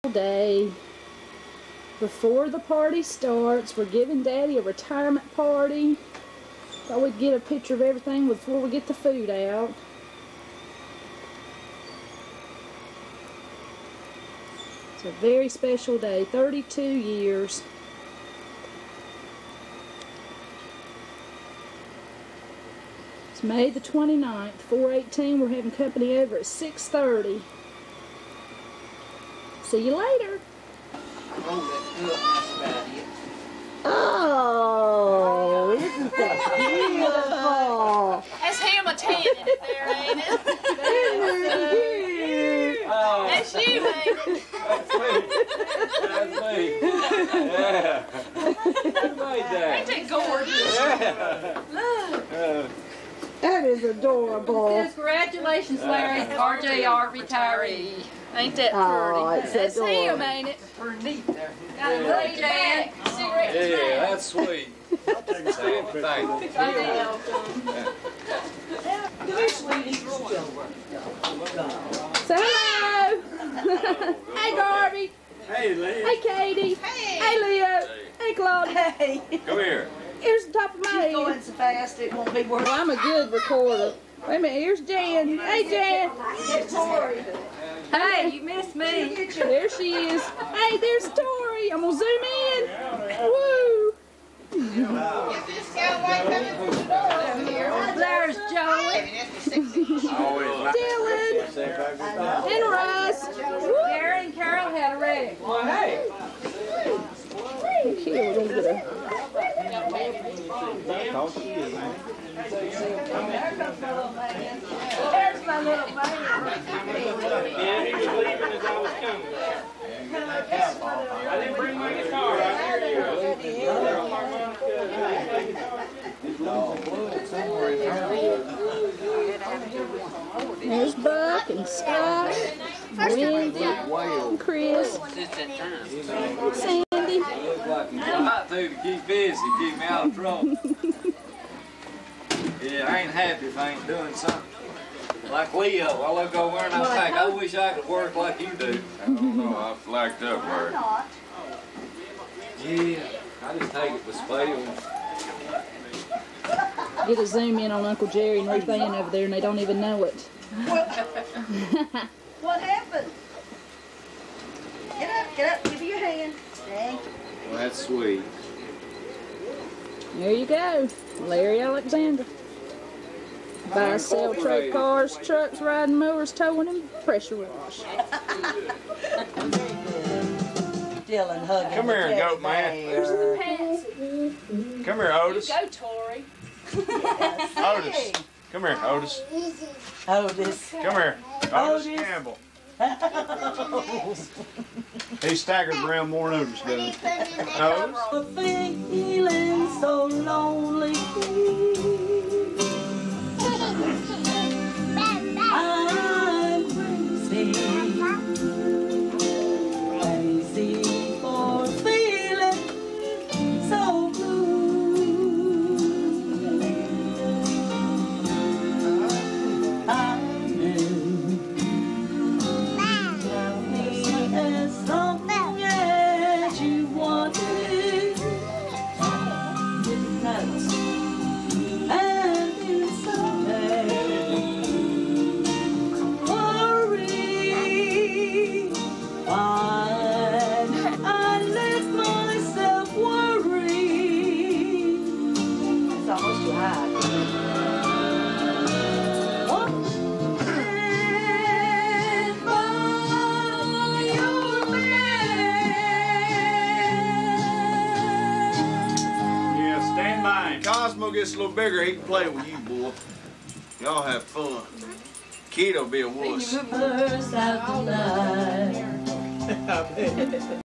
day. Before the party starts, we're giving Daddy a retirement party. Thought we'd get a picture of everything before we get the food out. It's a very special day, 32 years. It's May the 29th, 4:18. We're having company over at 6:30. See you later. Oh, isn't that beautiful? That's him a tanning it there, ain't it? That's you, ain't it? That's me. Yeah. Who made that? Ain't that gorgeous? Yeah. That is adorable. Congratulations, Larry, RJR retiree. Ain't that pretty? Oh, it's That's him, adorable. ain't it? Pretty there. Got a little Jan. Cigarette Yeah, smack. that's sweet. Same thing. Say hello. Hey, Garvey. Hey, Lee. Hey, Katie. Hey, Leo. Hey, Claudia. Hey, Come here. Here's the top of my head. going so fast it won't be worth Well, I'm a good recorder. Wait a minute, here's Jan. Hey, Jan. Hey, you missed me. There she is. Hey, there's Tori. I'm gonna zoom in. Woo. There's Joey. Dylan. And Russ. Gary and Carol had a wreck. Here, we're gonna get a... There's my little man. Yeah, he was leaving as I was coming. I didn't bring my guitar. I hear There's Buck and Scott, Wendy, and Chris, Sandy. I might do to keep busy, keep me out of trouble. Yeah, I ain't happy if I ain't doing something. Like Leo, I look over there and I think, I wish I could work like you do. I don't know, I flacked up work. Yeah, I just take it with spells. Get a zoom in on Uncle Jerry and Ruth Ann over there, and they don't even know it. What happened? Get up, give me your hand. Thank you. Well, that's sweet. There you go, Larry Alexander. Buy, sell, trade cars, trucks, riding mowers, towing, and pressure wash. Dylan hugging. Come here, the goat man. Where's the pants? Come here, Otis. Go, Tori. Otis. Come here, Otis. Otis. Come here. Otis Campbell. He staggered around more than Otis does. Otis? Feeling so lonely. I'm crazy. Crazy for feeling so blue. I knew. Tell me as long as you wanted. Notes. And inside. Worry. Why I let myself worry. It's almost too high. Yeah, stand by. When Cosmo gets a little bigger, he can play with you, boy. Y'all have fun. Kid'll be a wuss. Burst out the night.